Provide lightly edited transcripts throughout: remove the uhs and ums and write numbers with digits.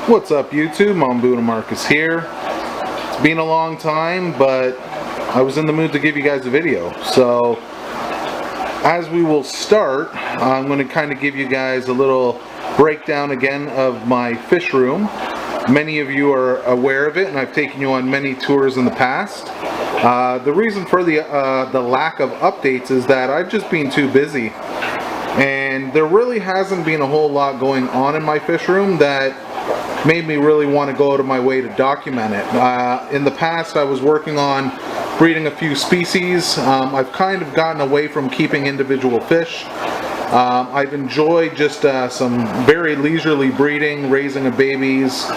What's up YouTube, Mom Buddha Marcus here. It's been a long time, but I was in the mood to give you guys a video. So as we will start, I'm going to kind of give you guys a little breakdown again of my fish room. Many of you are aware of it, and I've taken you on many tours in the past. The reason for the lack of updates is that I've just been too busy, and there really hasn't been a whole lot going on in my fish room that made me really want to go out of my way to document it. In the past, I was working on breeding a few species. I've kind of gotten away from keeping individual fish. I've enjoyed just some very leisurely breeding, raising of babies,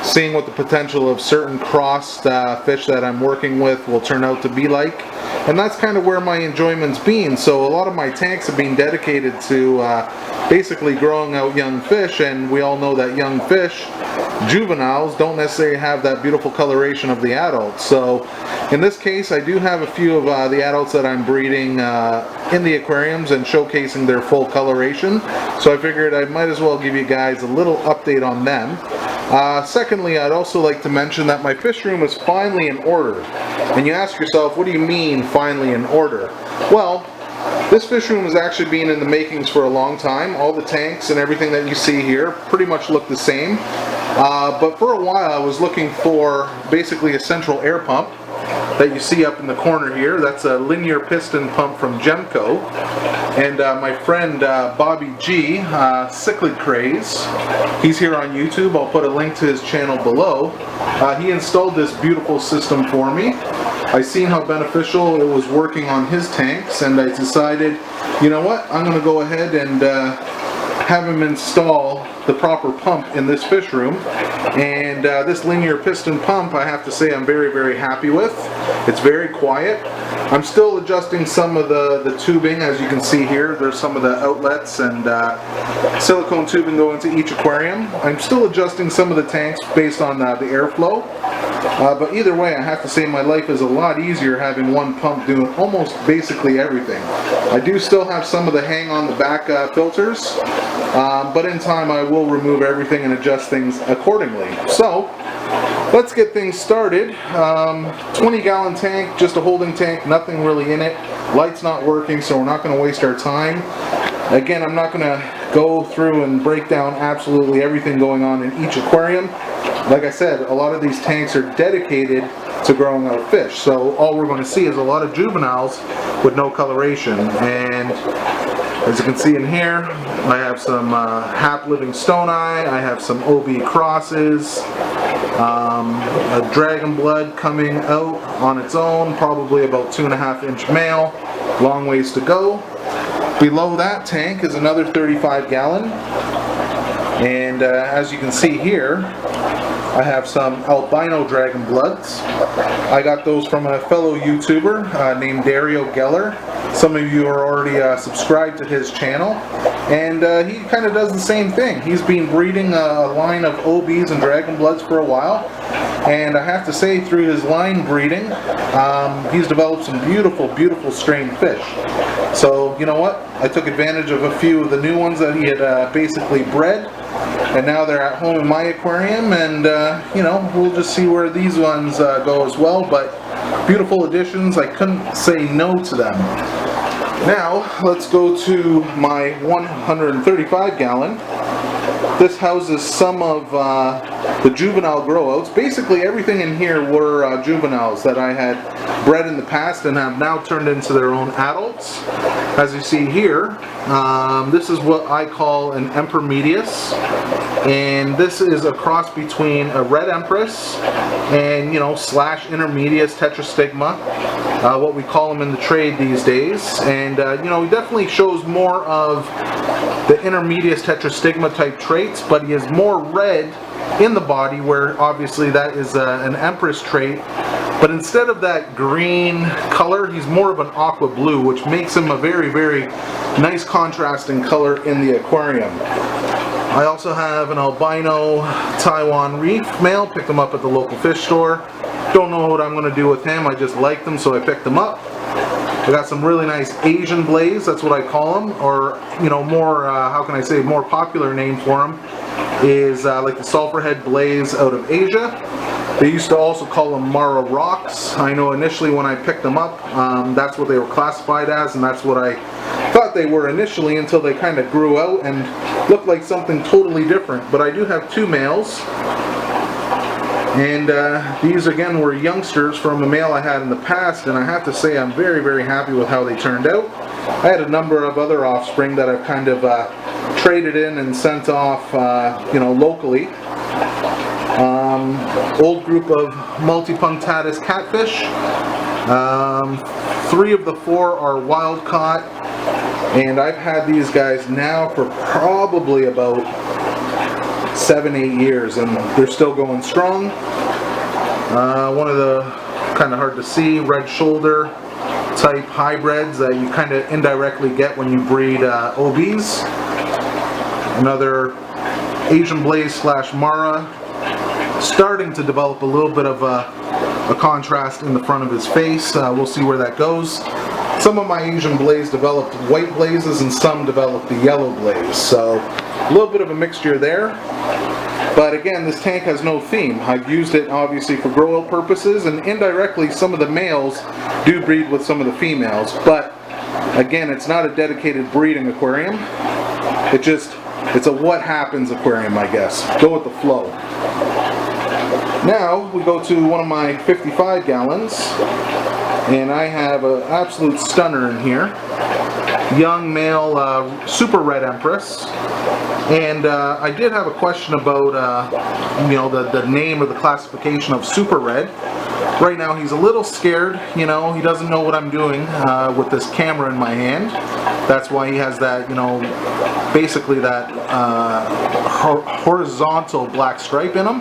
seeing what the potential of certain crossed fish that I'm working with will turn out to be like. And that's kind of where my enjoyment's been. So a lot of my tanks have been dedicated to basically growing out young fish, and we all know that young fish, juveniles, don't necessarily have that beautiful coloration of the adults. So in this case, I do have a few of the adults that I'm breeding in the aquariums and showcasing their full coloration. So I figured I might as well give you guys a little update on them. Secondly, I'd also like to mention that my fish room is finally in order. And you ask yourself, what do you mean finally in order? Well, this fish room has actually been in the makings for a long time. All the tanks and everything that you see here pretty much look the same. But for a while I was looking for basically a central air pump that you see up in the corner here. That's a linear piston pump from Gemco. And my friend BobbyG, Cichlid Craze, he's here on YouTube. I'll put a link to his channel below. He installed this beautiful system for me. I seen how beneficial it was working on his tanks, and I decided, you know what, I'm going to go ahead and have him install the proper pump in this fish room. And this linear piston pump, I have to say, I'm very, very happy with. It's very quiet. I'm still adjusting some of the tubing. As you can see here, there's some of the outlets and silicone tubing going to each aquarium. I'm still adjusting some of the tanks based on the airflow. But either way, I have to say my life is a lot easier having one pump doing almost basically everything. I do still have some of the hang on the back filters, but in time I will remove everything and adjust things accordingly. So let's get things started. 20-gallon tank, just a holding tank, nothing really in it. Light's not working, so we're not going to waste our time. Again, I'm not going to go through and break down absolutely everything going on in each aquarium. Like I said, a lot of these tanks are dedicated to growing out fish, so all we're going to see is a lot of juveniles with no coloration. And as you can see in here, I have some Hap Living Stone Eye, I have some OB crosses, a dragon blood coming out on its own, probably about 2.5-inch male, long ways to go. Below that tank is another 35-gallon, and as you can see here, I have some albino dragon bloods. I got those from a fellow YouTuber named Dario Geller. Some of you are already subscribed to his channel, and he kind of does the same thing. He's been breeding a line of OBs and dragon bloods for a while, and I have to say, through his line breeding, he's developed some beautiful, beautiful strain fish. So, you know what? I took advantage of a few of the new ones that he had basically bred, and now they're at home in my aquarium, and you know, we'll just see where these ones go as well. But beautiful additions, I couldn't say no to them. Now let's go to my 135-gallon. This houses some of the juvenile growouts. Basically everything in here were juveniles that I had bred in the past and have now turned into their own adults. As you see here, this is what I call an Emperor Medius, and this is a cross between a red Empress and, you know, / intermedius tetrastigma, what we call them in the trade these days. And you know, he definitely shows more of the intermedius tetrastigma type traits, but he is more red in the body, where obviously that is an Empress trait. But instead of that green color, he's more of an aqua blue, which makes him a very, very nice contrasting color in the aquarium. I also have an albino Taiwan Reef male, picked him up at the local fish store. Don't know what I'm going to do with him, I just liked them, so I picked him up. I got some really nice Asian blaze, that's what I call them, or, you know, more, how can I say, more popular name for them is like the sulfurhead blaze out of Asia. They used to also call them Mara rocks. I know initially when I picked them up, that's what they were classified as, and that's what I thought they were initially until they kind of grew out and looked like something totally different. But I do have two males, and these again were youngsters from a male I had in the past, and I have to say I'm very, very happy with how they turned out. I had a number of other offspring that I've kind of traded in and sent off, you know, locally. Old group of multipunctatus catfish. 3 of the 4 are wild caught, and I've had these guys now for probably about 7-8 years, and they're still going strong. One of the kind of hard to see red shoulder type hybrids that you kind of indirectly get when you breed OBs. Another Asian blaze slash Mara, starting to develop a little bit of a contrast in the front of his face. We'll see where that goes. Some of my Asian blaze developed white blazes and some developed the yellow blaze, so a little bit of a mixture there. But again, this tank has no theme. I've used it obviously for grow out purposes, and indirectly some of the males do breed with some of the females, but again, it's not a dedicated breeding aquarium. It's a what happens aquarium, I guess. Go with the flow. Now we go to one of my 55 gallons, and I have an absolute stunner in here. Young male super red Empress. And I did have a question about you know, the name or the classification of super red. Right now he's a little scared, you know, he doesn't know what I'm doing with this camera in my hand. That's why he has that, you know, basically that horizontal black stripe in him.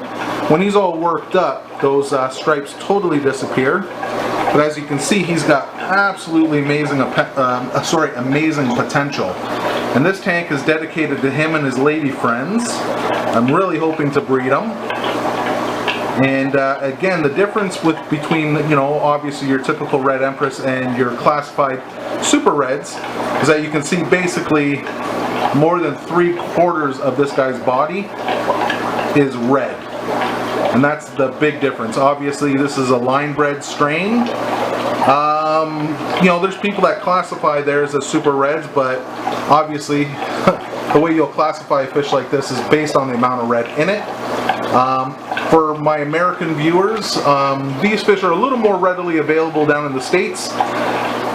When he's all worked up, those stripes totally disappear. But as you can see, he's got absolutely amazing, amazing potential. And this tank is dedicated to him and his lady friends. I'm really hoping to breed them. And again, the difference between, you know, obviously your typical red Empress and your classified super reds is that you can see basically more than 3/4 of this guy's body is red. And that's the big difference. Obviously, this is a line bred strain. You know, there's people that classify theirs as super reds, but obviously the way you'll classify a fish like this is based on the amount of red in it. For my American viewers, these fish are a little more readily available down in the States.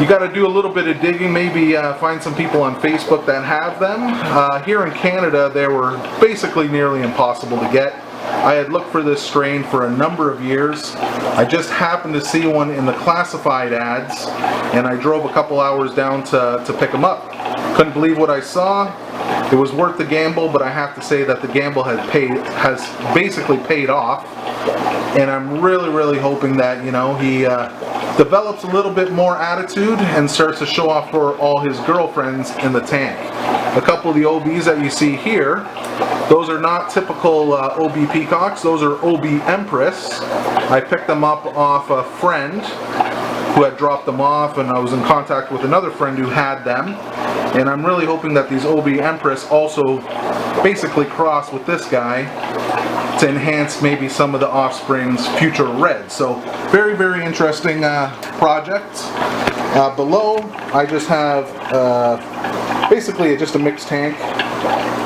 You got to do a little bit of digging, maybe find some people on Facebook that have them. Here in Canada, they were basically nearly impossible to get. I had looked for this strain for a number of years. I just happened to see one in the classified ads, and I drove a couple hours down to pick them up. Couldn't believe what I saw. It was worth the gamble, but I have to say that the gamble has basically paid off. And I'm really hoping that, you know, he develops a little bit more attitude and starts to show off for all his girlfriends in the tank. A couple of the OBs that you see here, those are not typical OB peacocks, those are OB Empress. I picked them up off a friend who had dropped them off, and I was in contact with another friend who had them. And I'm really hoping that these OB Empress also basically cross with this guy to enhance maybe some of the offspring's future reds. So very interesting project. Below I just have basically just a mixed tank.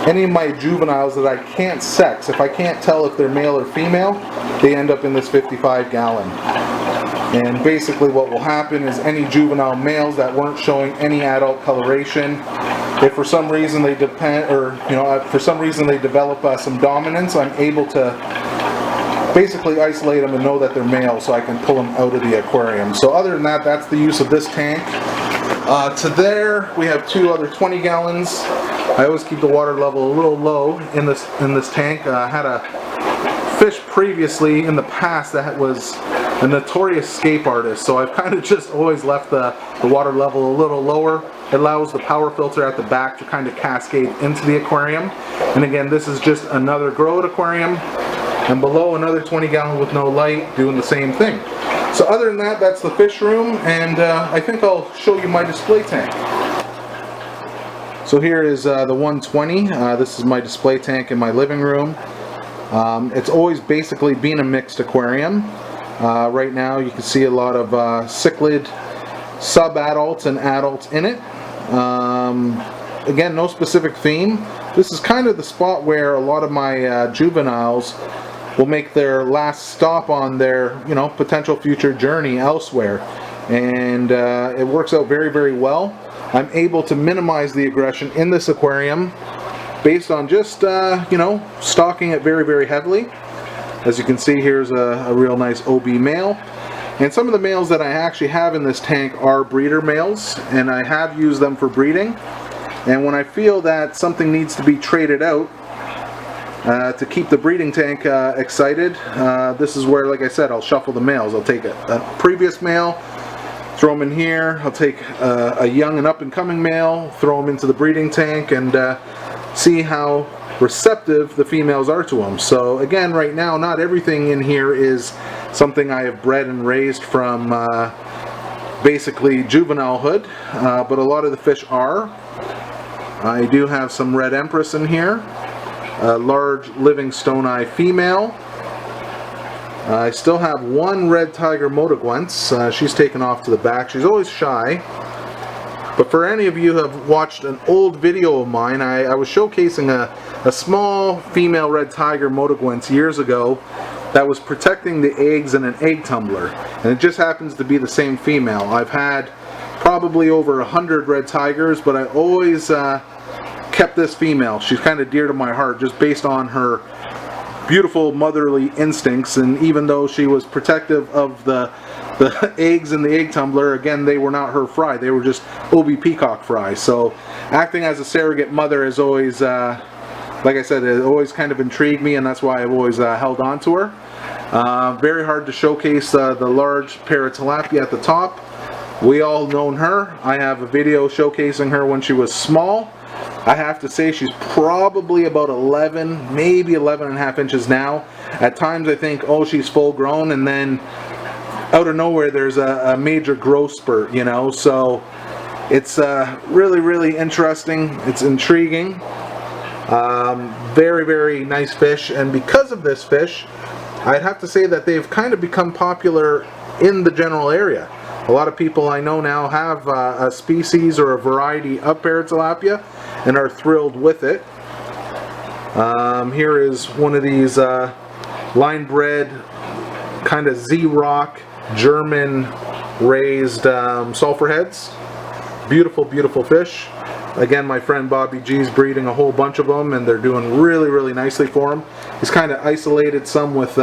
Any of my juveniles that I can't sex, if I can't tell if they're male or female, they end up in this 55 gallon. And basically what will happen is any juvenile males that weren't showing any adult coloration, if for some reason they for some reason they develop some dominance, I'm able to basically isolate them and know that they're male, so I can pull them out of the aquarium. So other than that, that's the use of this tank. To there, we have 2 other 20 gallons. I always keep the water level a little low in this tank. I had a fish previously in the past that was a notorious scape artist, so I've kind of just always left the water level a little lower. It allows the power filter at the back to kind of cascade into the aquarium. And again, this is just another grow-out aquarium, and below another 20 gallon with no light doing the same thing. So other than that, that's the fish room, and I think I'll show you my display tank. So here is the 120. This is my display tank in my living room. It's always basically been a mixed aquarium. Right now you can see a lot of cichlid sub-adults and adults in it. Again, no specific theme. This is kind of the spot where a lot of my juveniles will make their last stop on their, potential future journey elsewhere. And it works out very, very well. I'm able to minimize the aggression in this aquarium based on just, stocking it very, very heavily. As you can see, here's a real nice OB male. And some of the males that I actually have in this tank are breeder males, and I have used them for breeding. And when I feel that something needs to be traded out to keep the breeding tank excited, this is where, like I said, I'll shuffle the males. I'll take a previous male, throw them in here. I'll take a young and up-and-coming male, throw them into the breeding tank, and see how receptive the females are to them. So again, right now, not everything in here is something I have bred and raised from basically juvenilehood, but a lot of the fish are. I do have some red Empress in here, a large living stone eye female. I still have one red tiger motaguense. She's taken off to the back. She's always shy. But for any of you who have watched an old video of mine, I was showcasing a small female red tiger motaguense years ago that was protecting the eggs in an egg tumbler. And it just happens to be the same female. I've had probably over 100 red tigers, but I always kept this female. She's kind of dear to my heart just based on her beautiful motherly instincts, and even though she was protective of the eggs in the egg tumbler, again, they were not her fry. They were just OB peacock fry. So acting as a surrogate mother has always, like I said, it always kind of intrigued me, and that's why I've always held on to her. Very hard to showcase the large pair of tilapia at the top. We all known her. I have a video showcasing her when she was small. I have to say she's probably about 11, maybe 11 and a half inches now. At times I think, oh, she's full grown, and then out of nowhere there's a major growth spurt, so it's really, really interesting. It's intriguing. Very, very nice fish, and because of this fish, I'd have to say that they've kind of become popular in the general area. A lot of people I know now have a species or a variety of tilapia and are thrilled with it. Here is one of these line bred kind of Z-Rock German raised sulfur heads. Beautiful, beautiful fish. Again, my friend BobbyG is breeding a whole bunch of them, and they're doing really, really nicely for him. He's kind of isolated some with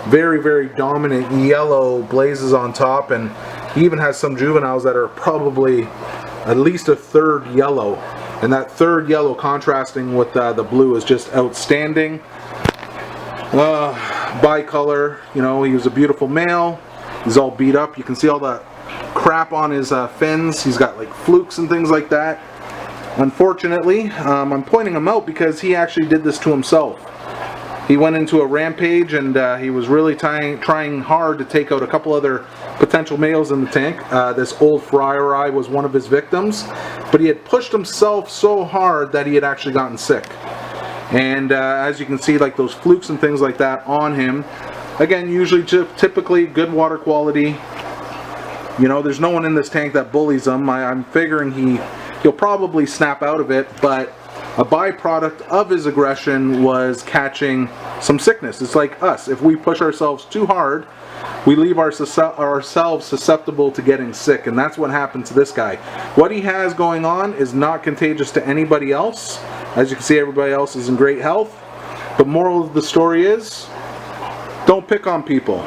very, very dominant yellow blazes on top, and he even has some juveniles that are probably at least a third yellow, and that third yellow contrasting with the blue is just outstanding. Bicolor, he was a beautiful male. He's all beat up. You can see all the crap on his fins. He's got like flukes and things like that. Unfortunately, I'm pointing him out because he actually did this to himself. He went into a rampage, and he was really trying hard to take out a couple other potential males in the tank. This old friar eye was one of his victims, but he had pushed himself so hard that he had actually gotten sick. And as you can see, like those flukes and things like that on him. Again, usually typically good water quality. There's no one in this tank that bullies him. I'm figuring he'll probably snap out of it, but a byproduct of his aggression was catching some sickness. It's like us. If we push ourselves too hard, we leave ourselves susceptible to getting sick, and that's what happened to this guy. What he has going on is not contagious to anybody else. As you can see, everybody else is in great health. The moral of the story is, don't pick on people.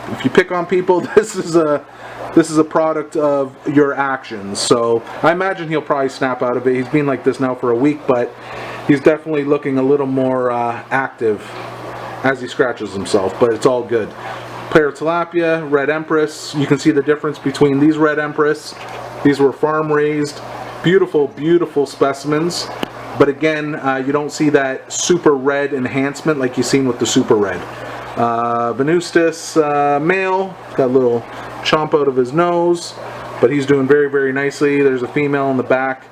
If you pick on people, this is a product of your actions. So I imagine he'll probably snap out of it. He's been like this now for a week, but he's definitely looking a little more active as he scratches himself, but it's all good. Pair of tilapia, red Empress. You can see the difference between these red Empress. These were farm raised, beautiful, beautiful specimens. But again, you don't see that super red enhancement like you've seen with the super red. Venustus male, got a little chomp out of his nose, but he's doing very, very nicely. There's a female in the back.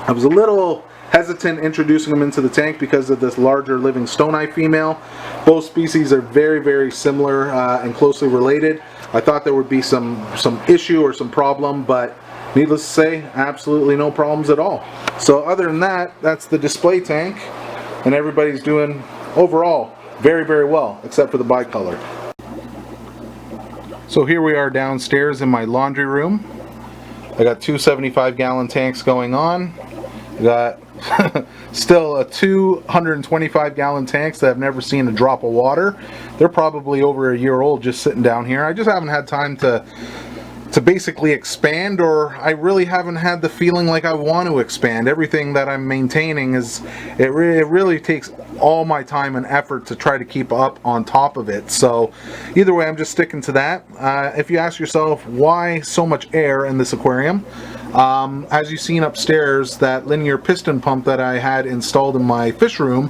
I was a little hesitant introducing them into the tank because of this larger living stone eye female. Both species are very, very similar and closely related. I thought there would be some issue or some problem, but needless to say, absolutely no problems at all. So other than that, that's the display tank, and everybody's doing overall very, very well, except for the bicolor. So here we are downstairs in my laundry room. I got two 75-gallon tanks going on. I got still a 225-gallon tanks that have never seen a drop of water. They're probably over a year old, just sitting down here. I just haven't had time to basically expand, or I really haven't had the feeling like I want to expand. Everything that I'm maintaining it really takes all my time and effort to try to keep up on top of it. So either way, I'm just sticking to that. If you ask yourself why so much air in this aquarium, as you've seen upstairs, that linear piston pump that I had installed in my fish room,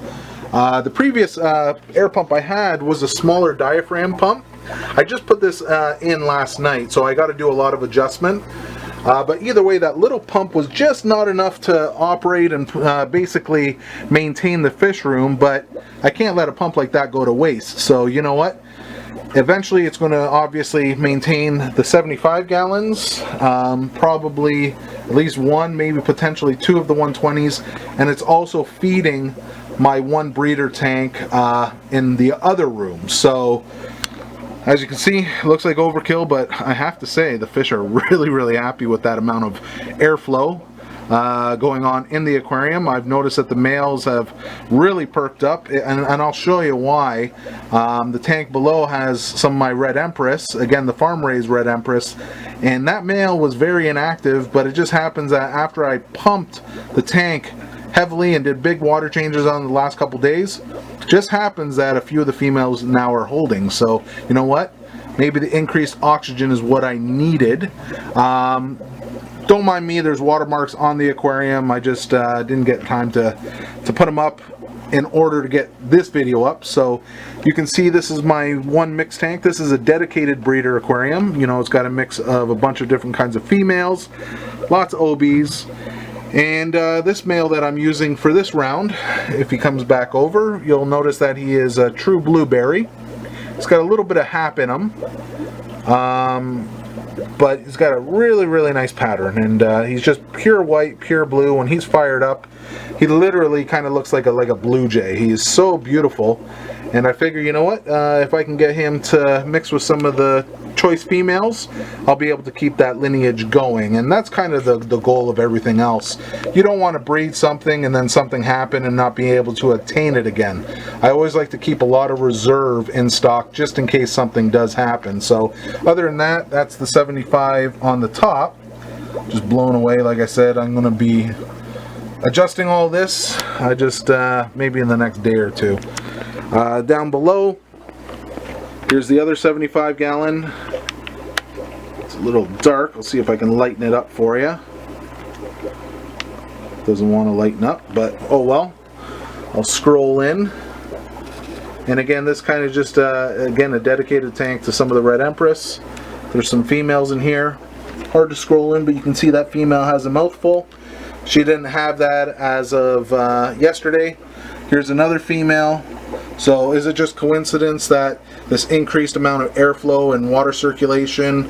the previous air pump I had was a smaller diaphragm pump. I just put this in last night, so I got to do a lot of adjustment. But either way, that little pump was just not enough to operate and basically maintain the fish room, but I can't let a pump like that go to waste. So you know what? Eventually it's going to obviously maintain the 75 gallons, probably at least one, maybe potentially two of the 120s, and it's also feeding my one breeder tank in the other room. So as you can see, it looks like overkill, but I have to say the fish are really, really happy with that amount of airflow going on in the aquarium. I've noticed that the males have really perked up, and I'll show you why. The tank below has some of my red Empress, again the farm raised red Empress, and that male was very inactive, but it just happens that after I pumped the tank heavily and did big water changes on the last couple days, just happens that a few of the females now are holding. So you know what, maybe the increased oxygen is what I needed. Don't mind me, there's watermarks on the aquarium. I just didn't get time to put them up in order to get this video up. So you can see this is my one mixed tank. This is a dedicated breeder aquarium. You know, it's got a mix of a bunch of different kinds of females, lots of OBs. And this male that I'm using for this round, if he comes back over, you'll notice that he is a true blueberry. He's got a little bit of hap in him, but he's got a really, really nice pattern, and he's just pure white, pure blue. When he's fired up, he literally kind of looks like a blue jay. He is so beautiful, and I figure, you know what, if I can get him to mix with some of the choice females, I'll be able to keep that lineage going. And that's kind of the goal of everything else. You don't want to breed something and then something happen and not be able to attain it again. I always like to keep a lot of reserve in stock just in case something does happen. So other than that, that's the 75 on the top, just blown away. Like I said, I'm going to be adjusting all this just maybe in the next day or two. Down below, here's the other 75 gallon. It's a little dark. I'll see if I can lighten it up for you. Doesn't want to lighten up, but oh well. I'll scroll in. And again, this kind of just, again, a dedicated tank to some of the red Empress. There's some females in here. Hard to scroll in, but you can see that female has a mouthful. She didn't have that as of yesterday. Here's another female. So is it just coincidence that this increased amount of airflow and water circulation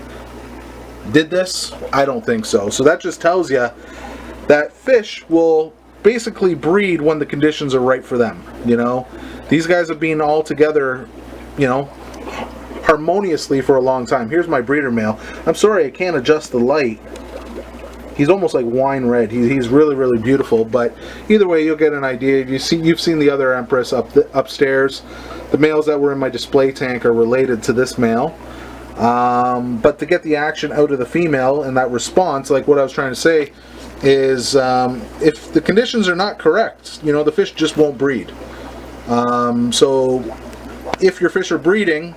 did this? I don't think so. So that just tells you that fish will basically breed when the conditions are right for them. You know, these guys have been all together, you know, harmoniously for a long time. Here's my breeder male. I'm sorry I can't adjust the light. He's almost like wine red. He's really, really beautiful. But either way, you'll get an idea. You've seen the other Empress upstairs. The males that were in my display tank are related to this male. But to get the action out of the female and that response, like what I was trying to say, is if the conditions are not correct, you know, the fish just won't breed. So if your fish are breeding,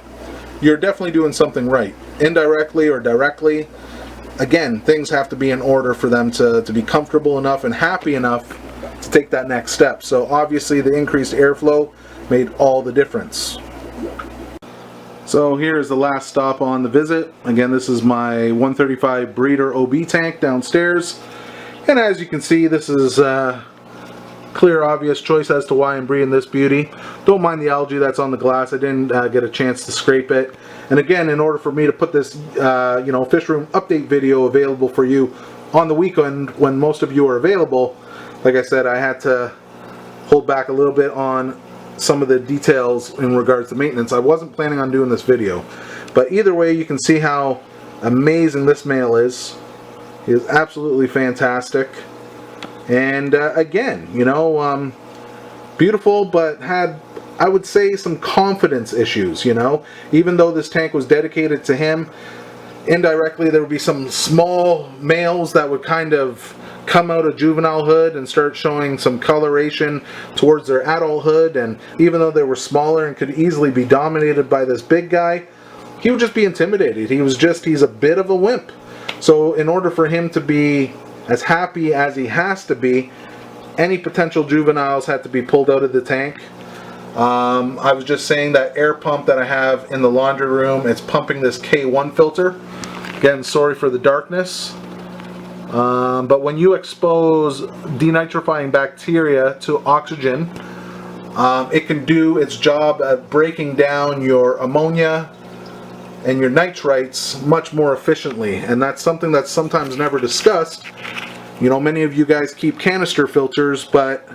you're definitely doing something right, indirectly or directly. Again, things have to be in order for them to be comfortable enough and happy enough to take that next step. So obviously the increased airflow made all the difference. So here's the last stop on the visit. Again, this is my 135 breeder OB tank downstairs. And as you can see, this is clear, obvious choice as to why I'm breeding this beauty. Don't mind the algae that's on the glass. I didn't get a chance to scrape it. And again, in order for me to put this, you know, fish room update video available for you on the weekend when most of you are available, like I said, I had to hold back a little bit on some of the details in regards to maintenance. I wasn't planning on doing this video, but either way, you can see how amazing this male is. He is absolutely fantastic. And again, you know, beautiful, but had, I would say, some confidence issues, you know. Even though this tank was dedicated to him, indirectly there would be some small males that would kind of come out of juvenilehood and start showing some coloration towards their adulthood. And even though they were smaller and could easily be dominated by this big guy, he would just be intimidated. He's a bit of a wimp. So in order for him to be as happy as he has to be, any potential juveniles had to be pulled out of the tank. I was just saying that air pump that I have in the laundry room, it's pumping this K1 filter. Again, sorry for the darkness. But when you expose denitrifying bacteria to oxygen, it can do its job at breaking down your ammonia and your nitrites much more efficiently, and that's something that's sometimes never discussed. You know, many of you guys keep canister filters, but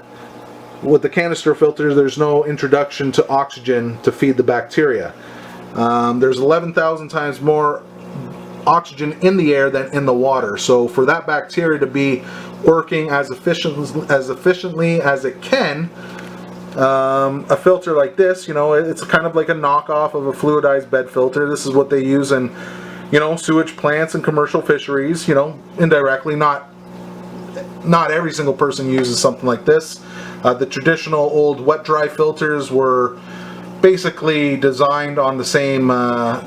with the canister filters there's no introduction to oxygen to feed the bacteria. There's 11,000 times more oxygen in the air than in the water, so for that bacteria to be working as efficiently as it can, a filter like this, you know, it's kind of like a knockoff of a fluidized bed filter. This is what they use in, you know, sewage plants and commercial fisheries, you know, indirectly. Not every single person uses something like this. The traditional old wet-dry filters were basically designed on the same,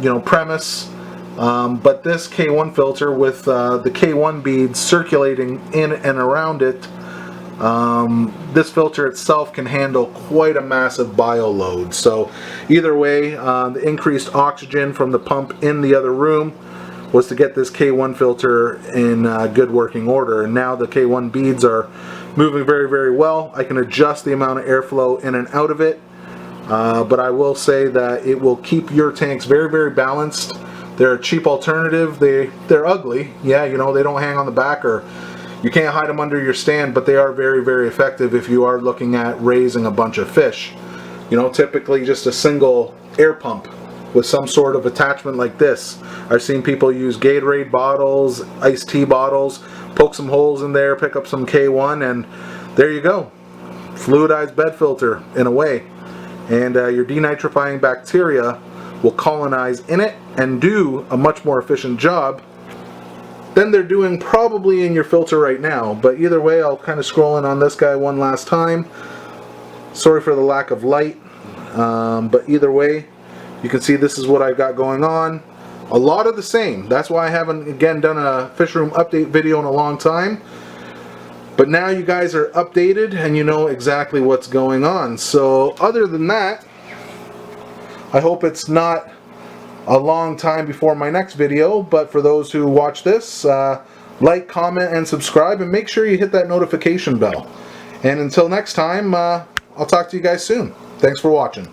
you know, premise. But this K1 filter with the K1 beads circulating in and around it, this filter itself can handle quite a massive bio load. So either way, the increased oxygen from the pump in the other room was to get this K1 filter in good working order. And now the K1 beads are moving very, very well. I can adjust the amount of airflow in and out of it, but I will say that it will keep your tanks very, very balanced. They're a cheap alternative. They're ugly, yeah, you know, they don't hang on the back, or you can't hide them under your stand, but they are very, very effective if you are looking at raising a bunch of fish. You know, typically just a single air pump with some sort of attachment like this. I've seen people use Gatorade bottles, iced tea bottles, poke some holes in there, pick up some K1, and there you go. Fluidized bed filter in a way. And your denitrifying bacteria will colonize in it and do a much more efficient job than they're doing probably in your filter right now. But either way, I'll kind of scroll in on this guy one last time. Sorry for the lack of light, but either way, you can see this is what I've got going on. A lot of the same. That's why I haven't, again, done a fish room update video in a long time. But now you guys are updated and you know exactly what's going on. So other than that, I hope it's not a long time before my next video, but for those who watch this, like, comment, and subscribe, and make sure you hit that notification bell. And until next time, I'll talk to you guys soon. Thanks for watching.